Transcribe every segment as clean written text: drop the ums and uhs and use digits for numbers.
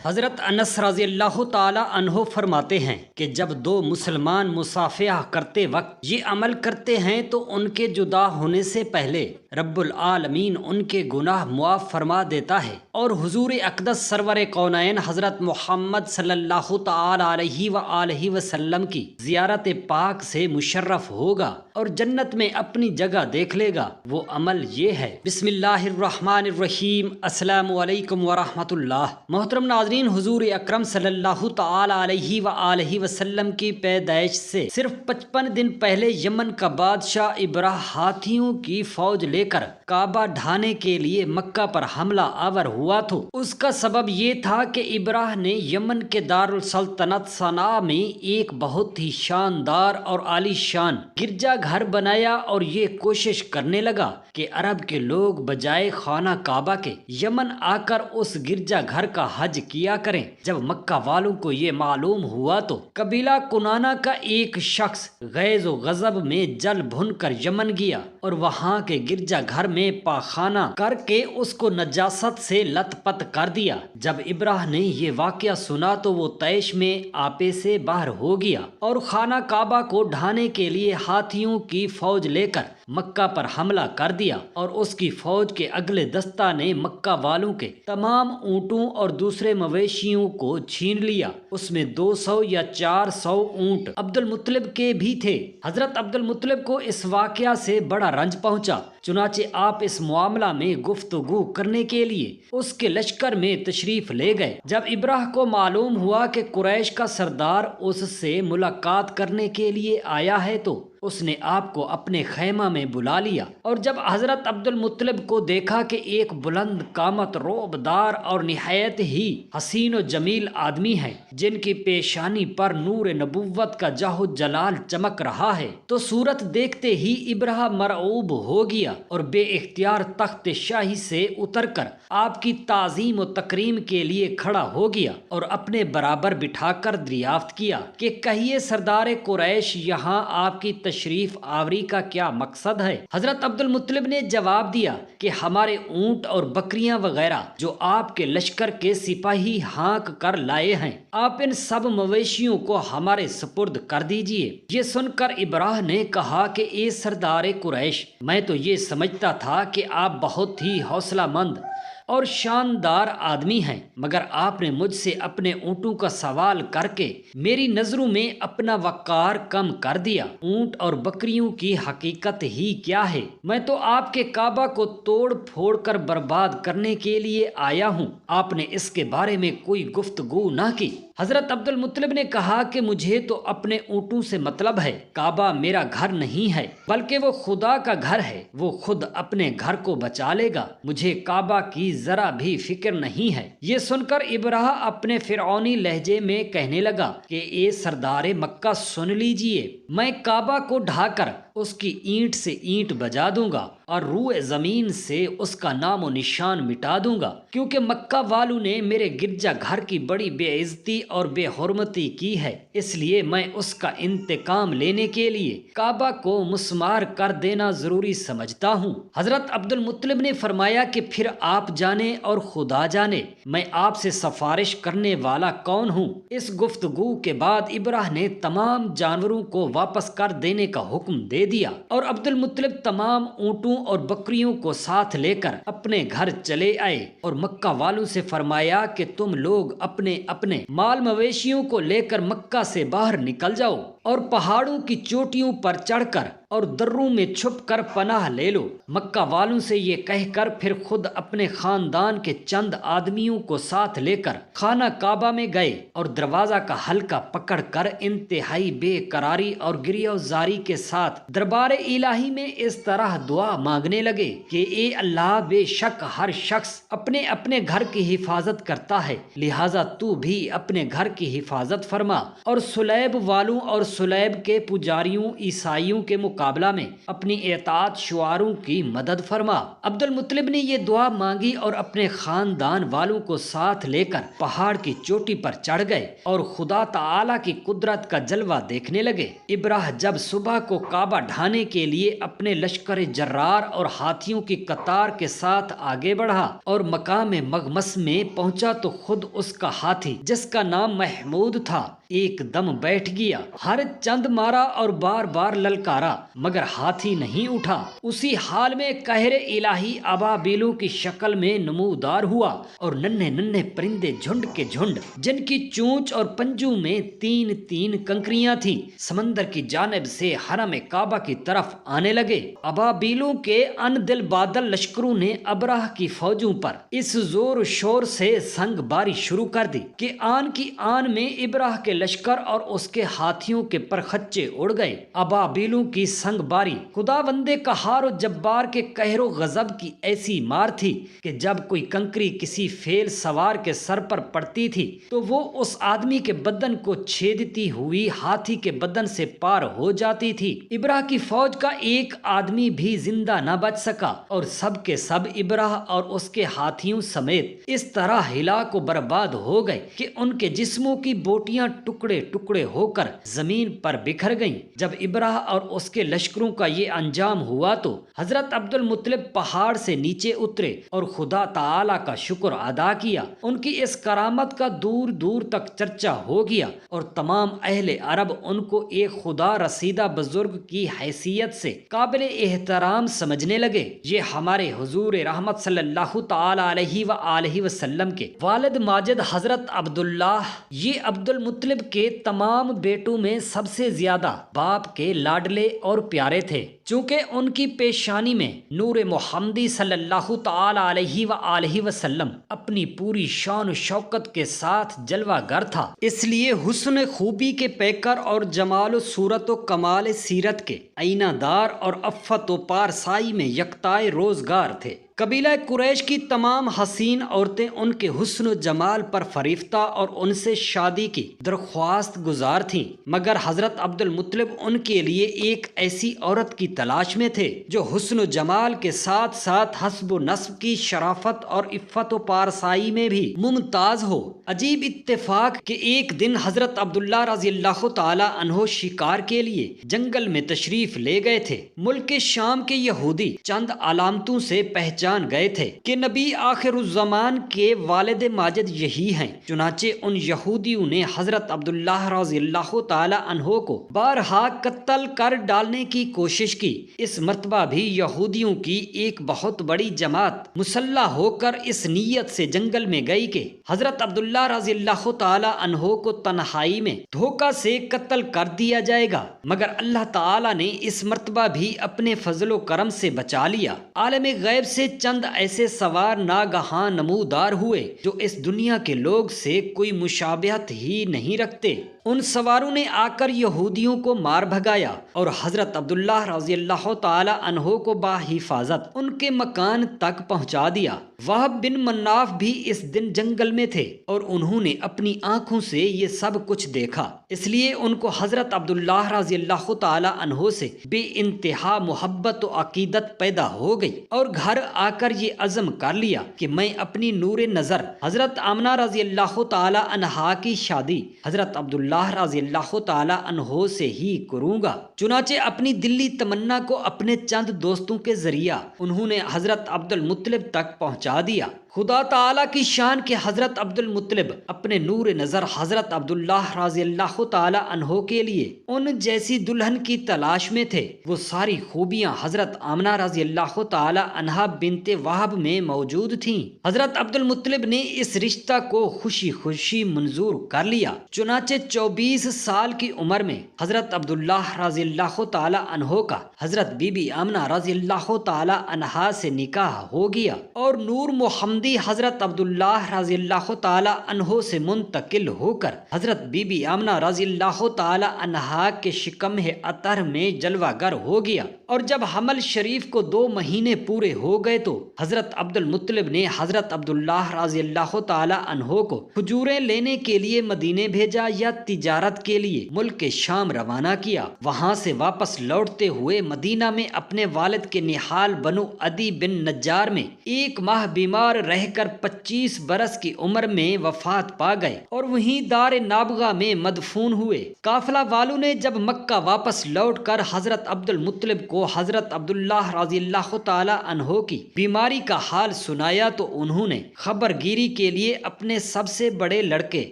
حضرت انس رضی اللہ تعالی عنہ فرماتے ہیں کہ جب دو مسلمان مصافحہ کرتے وقت یہ عمل کرتے ہیں تو ان کے جدا ہونے سے پہلے رب العالمین ان کے گناہ معاف فرما دیتا ہے اور حضور اقدس سرور کونین حضرت محمد صلی اللہ تعالی علیہ وآلہ وسلم کی زیارت پاک سے مشرف ہوگا اور جنت میں اپنی جگہ دیکھ لے گا۔ وہ عمل یہ ہے۔ بسم اللہ الرحمن الرحیم۔ السلام علیکم ورحمۃ اللہ۔ محترم ناظرین، حضور اکرم صلی اللہ تعالی علیہ وآلہ وسلم کی پیدائش سے صرف 55 دن پہلے یمن کا بادشاہ ابراہ ہاتھیوں کی فوج لے کر کعبہ ڈھانے کے لیے مکہ پر حملہ آور ہوا تھا۔ اس کا سبب یہ تھا کہ ابراہ نے یمن کے دارالسلطنت صنعاء میں ایک بہت ہی شاندار اور عالی شان گرجا گھر بنایا اور یہ کوشش کرنے لگا کہ عرب کے لوگ بجائے خانہ کعبہ کے یمن آ کر اس گرجا گھر کا حج کیا کریں۔ جب مکہ والوں کو یہ معلوم ہوا تو قبیلہ کنانہ کا ایک شخص غیظ و غضب میں جل بھن کر یمن گیا اور وہاں کے گرجا گھر میں پاخانہ کر کے اس کو نجاست سے لت پت کر دیا۔ جب ابراہ نے یہ واقعہ سنا تو وہ طیش میں آپے سے باہر ہو گیا اور خانہ کعبہ کو ڈھانے کے لیے ہاتھیوں کی فوج لے کر مکہ پر حملہ کر دیا اور اس کی فوج کے اگلے دستہ نے مکہ والوں کے تمام اونٹوں اور دوسرے مویشیوں کو چھین لیا۔ اس میں 200 یا 400 اونٹ عبد المطلب کے بھی تھے۔ حضرت عبد المطلب کو اس واقعہ سے بڑا رنج پہنچا، چنانچہ آپ اس معاملہ میں گفتگو کرنے کے لیے اس کے لشکر میں تشریف لے گئے۔ جب ابراہ کو معلوم ہوا کہ قریش کا سردار اس سے ملاقات کرنے کے لیے آیا ہے تو اس نے آپ کو اپنے خیمہ میں بلا لیا اور جب حضرت عبد المطلب کو دیکھا کہ ایک بلند قامت رعبدار اور نہایت ہی حسین و جمیل آدمی ہے جن کی پیشانی پر نور نبوت کا جاہ و جلال چمک رہا ہے، تو صورت دیکھتے ہی ابراہ مرعوب ہو گیا اور بے اختیار تخت شاہی سے اتر کر آپ کی تعظیم و تکریم کے لیے کھڑا ہو گیا اور اپنے برابر بٹھا کر دریافت کیا کہ کہیے سردار قریش، یہاں آپ کی تشریف آوری کا کیا مقصد ہے؟ حضرت عبد المطلب نے جواب دیا کہ ہمارے اونٹ اور بکریاں وغیرہ جو آپ کے لشکر کے سپاہی ہانک کر لائے ہیں، آپ ان سب مویشیوں کو ہمارے سپرد کر دیجئے۔ یہ سن کر ابراہ نے کہا کہ اے سردار قریش، میں تو یہ سمجھتا تھا کہ آپ بہت ہی حوصلہ مند اور شاندار آدمی ہیں، مگر آپ نے مجھ سے اپنے اونٹوں کا سوال کر کے میری نظروں میں اپنا وقار کم کر دیا۔ اونٹ اور بکریوں کی حقیقت ہی کیا ہے؟ میں تو آپ کے کعبہ کو توڑ پھوڑ کر برباد کرنے کے لیے آیا ہوں، آپ نے اس کے بارے میں کوئی گفتگو نہ کی۔ حضرت عبد المطلب نے کہا کہ مجھے تو اپنے اونٹوں سے مطلب ہے، کعبہ میرا گھر نہیں ہے بلکہ وہ خدا کا گھر ہے، وہ خود اپنے گھر کو بچا لے گا، مجھے کعبہ کی ذرا بھی فکر نہیں ہے۔ یہ سن کر ابراہ اپنے فرعونی لہجے میں کہنے لگا کہ اے سردار مکہ سن لیجئے، میں کعبہ کو ڈھا کر اس کی اینٹ سے اینٹ بجا دوں گا اور روئے زمین سے اس کا نام و نشان مٹا دوں گا، کیونکہ مکہ والوں نے میرے گرجا گھر کی بڑی بے عزتی اور بے حرمتی کی ہے، اس لیے میں اس کا انتقام لینے کے لیے کعبہ کو مسمار کر دینا ضروری سمجھتا ہوں۔ حضرت عبد المطلب نے فرمایا کہ پھر آپ جانے اور خدا جانے میں آپ سے سفارش کرنے والا کون ہوں۔ اس گفتگو کے بعد ابراہ نے تمام جانوروں کو واپس کر دینے کا حکم دے دیا اور عبد المطلب تمام اونٹوں اور بکریوں کو ساتھ لے کر اپنے گھر چلے آئے اور مکہ والوں سے فرمایا کہ تم لوگ اپنے اپنے مال مویشیوں کو لے کر مکہ سے باہر نکل جاؤ اور پہاڑوں کی چوٹیوں پر چڑھ کر اور دروں میں چھپ کر پناہ لے لو۔ مکہ والوں سے یہ کہہ کر پھر خود اپنے خاندان کے چند آدمیوں کو ساتھ لے کر خانہ کعبہ میں گئے اور دروازہ کا حلقہ پکڑ کر انتہائی بے قراری اور گریہ زاری کے ساتھ دربار الہی میں اس طرح دعا مانگنے لگے کہ اے اللہ، بے شک ہر شخص اپنے اپنے گھر کی حفاظت کرتا ہے، لہٰذا تو بھی اپنے گھر کی حفاظت فرما اور سلیب والوں اور سلیب کے پجاریوں عیسائیوں کے مقابلہ میں اپنی اطاعت شعاروں کی مدد فرما۔ عبد المطلب نے یہ دعا مانگی اور اپنے خاندان والوں کو ساتھ لے کر پہاڑ کی چوٹی پر چڑھ گئے اور خدا تعالی کی قدرت کا جلوہ دیکھنے لگے۔ ابراہ جب صبح کو کعبہ ڈھانے کے لیے اپنے لشکر جرار اور ہاتھیوں کی قطار کے ساتھ آگے بڑھا اور مقام مغمس میں پہنچا تو خود اس کا ہاتھی جس کا نام محمود تھا ایک دم بیٹھ گیا۔ ہر چند مارا اور بار بار للکارا مگر ہاتھی نہیں اٹھا۔ اسی حال میں قہر الہی ابابیلوں کی شکل میں نمودار ہوا اور ننھے ننھے پرندے جھنڈ کے جھنڈ جن کی چونچ اور پنجوں میں تین تین کنکریاں تھیں سمندر کی جانب سے حرم کعبہ کی طرف آنے لگے۔ ابابیلوں کے ان دل بادل لشکروں نے ابراہ کی فوجوں پر اس زور و شور سے سنگ باری شروع کر دی کہ آن کی آن میں ابراہ کے لشکر اور اس کے ہاتھیوں کے پرخچے اڑ گئے۔ ابابیلوں کی سنگ باری خدا بندے قہار و جبار کے قہر و غضب کی ایسی مار تھی کہ جب کوئی کنکری کسی فیل سوار کے سر پر پڑتی تھی تو وہ اس آدمی کے بدن کو چھیدتی ہوئی ہاتھی کے بدن سے پار ہو جاتی تھی۔ ابراہ کی فوج کا ایک آدمی بھی زندہ نہ بچ سکا اور سب کے سب ابراہ اور اس کے ہاتھیوں سمیت اس طرح ہلاک و برباد ہو گئے کہ ان کے جسموں کی بوٹیاں ٹکڑے ٹکڑے ہو کر زمین پر بکھر گئیں۔ جب ابراہ اور اس کے لشکروں کا یہ انجام ہوا تو حضرت عبد المطلب پہاڑ سے نیچے اترے اور خدا تعالی کا شکر ادا کیا۔ ان کی اس کرامت کا دور دور تک چرچا ہو گیا اور تمام اہل عرب ان کو ایک خدا رسیدہ بزرگ کی حیثیت سے قابل احترام سمجھنے لگے۔ یہ ہمارے حضور رحمت صلی اللہ تعالی علیہ وآلہ وسلم کے والد ماجد حضرت عبداللہ، یہ عبد المطلب کے تمام بیٹوں میں سب سے زیادہ باپ کے لاڈلے اور پیارے تھے، چونکہ ان کی پیشانی میں نور محمدی صلی اللہ تعالی علیہ وآلہ وسلم اپنی پوری شان و شوکت کے ساتھ جلوہ گر تھا، اس لیے حسن خوبی کے پیکر اور جمال و صورت و کمال سیرت کے آئینہ دار اور عفت و پارسائی میں یکتائے روزگار تھے۔ قبیلہ قریش کی تمام حسین عورتیں ان کے حسن و جمال پر فریفتہ اور ان سے شادی کی درخواست گزار تھیں، مگر حضرت عبد المطلب ان کے لیے ایک ایسی عورت کی تلاش میں تھے جو حسن و جمال کے ساتھ ساتھ حسب و نسب کی شرافت اور عفت و پارسائی میں بھی ممتاز ہو۔ عجیب اتفاق کہ ایک دن حضرت عبداللہ رضی اللہ تعالی عنہ شکار کے لیے جنگل میں تشریف لے گئے تھے۔ ملک شام کے یہودی چند علامتوں سے پہچان گئے تھے کہ نبی آخر الزمان کے والد ماجد یہی ہیں، چنانچہ ان یہودیوں نے حضرت عبداللہ رضی اللہ تعالی عنہ کو بارہا قتل کر ڈالنے کی کوشش کی۔ اس مرتبہ بھی یہودیوں کی ایک بہت بڑی جماعت مسلح ہو کر اس نیت سے جنگل میں گئی کہ حضرت عبداللہ رضی اللہ تعالی عنہ کو تنہائی میں دھوکہ سے قتل کر دیا جائے گا، مگر اللہ تعالی نے اس مرتبہ بھی اپنے فضل و کرم سے بچا لیا۔ عالم غیب سے چند ایسے سوار ناگہاں نمودار ہوئے جو اس دنیا کے لوگ سے کوئی مشابہت ہی نہیں رکھتے۔ ان سواروں نے آ کر یہودیوں کو مار بھگایا اور حضرت عبداللہ رضی اللہ تعالی عنہ کو بحفاظت ان کے مکان تک پہنچا دیا۔ وہب بن مناف بھی اس دن جنگل میں تھے اور انہوں نے اپنی آنکھوں سے یہ سب کچھ دیکھا، اس لیے ان کو حضرت عبداللہ رضی اللہ تعالی عنہ سے بے انتہا محبت و عقیدت پیدا ہو گئی اور گھر آ کر یہ عزم کر لیا کہ میں اپنی نور نظر حضرت آمنہ رضی اللہ تعالی عنہا کی شادی حضرت عبداللہ رضی اللہ تعالی عنہ سے ہی کروں گا۔ چنانچہ اپنی دلی تمنا کو اپنے چند دوستوں کے ذریعہ انہوں نے حضرت عبد المطلب تک پہنچا دیا۔ خدا تعالیٰ کی شان کے حضرت عبد المطلب اپنے نور نظر حضرت عبداللہ رضی اللہ تعالی عنہ کے لیے ان جیسی دلہن کی تلاش میں تھے۔ وہ ساری خوبیاں حضرت آمنہ رضی اللہ تعالی عنہا بنت وہب میں موجود تھیں۔ حضرت عبد المطلب نے اس رشتہ کو خوشی خوشی منظور کر لیا۔ چنانچہ 24 سال کی عمر میں حضرت عبداللہ رضی اللہ تعالی عنہ کا حضرت بی بی آمنہ رضی اللہ تعالی عنہا سے نکاح ہو گیا اور نور محمدی گدی حضرت عبداللہ رضی اللہ تعالی عنہ سے منتقل ہو کر حضرت بی بی آمنہ رضی اللہ تعالی عنہا کے شکم عطر میں جلوہ گر ہو گیا، اور جب حمل شریف کو 2 مہینے پورے ہو گئے تو حضرت عبد المطلب نے حضرت عبداللہ رضی اللہ تعالی عنہ کو کھجوریں لینے کے لیے مدینے بھیجا یا تجارت کے لیے ملک شام روانہ کیا۔ وہاں سے واپس لوٹتے ہوئے مدینہ میں اپنے والد کے نہال بنو عدی بن نجار میں 1 ماہ بیمار رہ کر 25 برس کی عمر میں وفات پا گئے اور وہیں دار نابغہ میں مدفون ہوئے۔ قافلہ والوں نے جب مکہ واپس لوٹ کر حضرت عبد المطلب کو حضرت عبداللہ رضی اللہ تعالی عنہ کی بیماری کا حال سنایا تو انہوں نے خبر گیری کے لیے اپنے سب سے بڑے لڑکے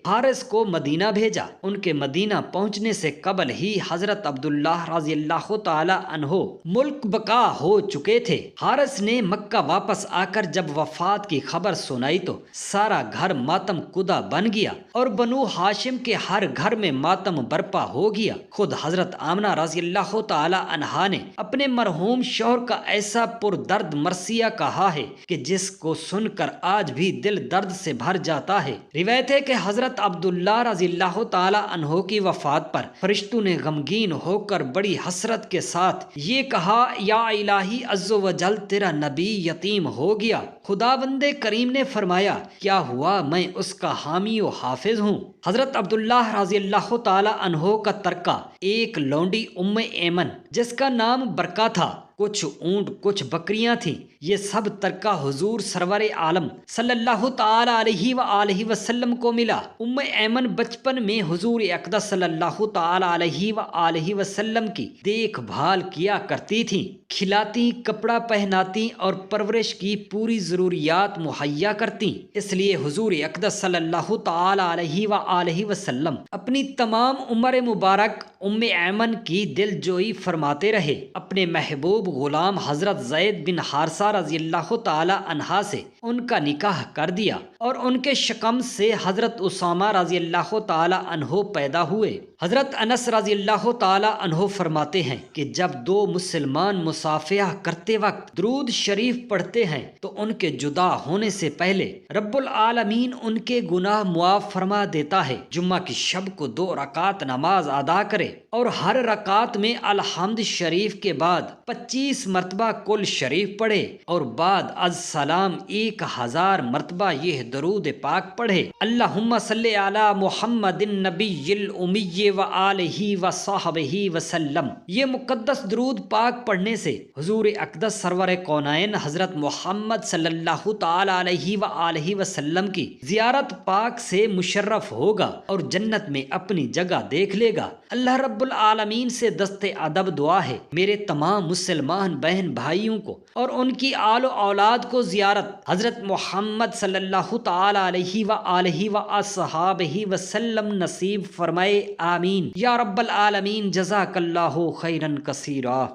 حارث کو مدینہ بھیجا۔ ان کے مدینہ پہنچنے سے قبل ہی حضرت عبداللہ رضی اللہ تعالی عنہ ملک بقا ہو چکے تھے۔ حارث نے مکہ واپس آ کر جب وفات کی خبر سنائی تو سارا گھر ماتم کدہ بن گیا اور بنو ہاشم کے ہر گھر میں ماتم برپا ہو گیا۔ خود حضرت آمنہ رضی اللہ تعالی عنہا نے اپنے مرحوم شوہر کا ایسا پردرد مرثیہ کہا ہے کہ جس کو سن کر آج بھی دل درد سے بھر جاتا ہے۔ روایت ہے کہ حضرت عبداللہ رضی اللہ تعالی عنہ کی وفات پر فرشتوں نے غمگین ہو کر بڑی حسرت کے ساتھ یہ کہا، یا الہی عز و جل تیرا نبی یتیم ہو گیا۔ خداوند کریم نے فرمایا، کیا ہوا، میں اس کا حامی و حافظ ہوں۔ حضرت عبداللہ رضی اللہ تعالی عنہ کا ترکہ ایک لونڈی ام ایمن جس کا نام برکہ تھا، کچھ اونٹ کچھ بکریاں تھیں، یہ سب ترکہ حضور سرور عالم صلی اللہ تعالی علیہ وآلہ وسلم کو ملا۔ ام ایمن بچپن میں حضور اقدس صلی اللہ تعالی علیہ وآلہ وسلم کی دیکھ بھال کیا کرتی تھیں، کھلاتی، کپڑا پہناتی اور پرورش کی پوری ضروریات مہیا کرتی۔ اس لیے حضور اقدس صلی اللہ تعالی علیہ وآلہ وسلم اپنی تمام عمر مبارک ام ایمن کی دل جوئی فرماتے رہے۔ اپنے محبوب غلام حضرت زید بن حارثہ رضی اللہ تعالی عنہ سے ان کا نکاح کر دیا اور ان کے شکم سے حضرت اسامہ رضی اللہ تعالی عنہ پیدا ہوئے۔ حضرت انس رضی اللہ تعالی عنہ فرماتے ہیں کہ جب 2 مسلمان مصافحہ کرتے وقت درود شریف پڑھتے ہیں تو ان کے جدا ہونے سے پہلے رب العالمین ان کے گناہ معاف فرما دیتا ہے۔ جمعہ کی شب کو 2 رکعت نماز ادا کرے اور ہر رکعت میں الحمد شریف کے بعد 25 مرتبہ کل شریف پڑھے اور بعد از سلام 1000 مرتبہ یہ درود پاک پڑھے، اللہم صلی علی محمد النبی الامی وآلہ وصحبہ وسلم۔ یہ مقدس درود پاک پڑھنے سے حضور اقدس سرور کونین حضرت محمد صلی اللہ تعالی علیہ وآلہ وسلم کی زیارت پاک سے مشرف ہوگا اور جنت میں اپنی جگہ دیکھ لے گا۔ اللہ رب العالمین سے دست ادب دعا ہے میرے تمام مسلمان بہن بھائیوں کو اور ان کی آل و اولاد کو زیارت حضرت محمد صلی اللہ تعالی علیہ وآلہ وصحابہ وسلم نصیب فرمائے، آمین یا رب العالمین۔ جزاک اللہ خیرا کثیرا۔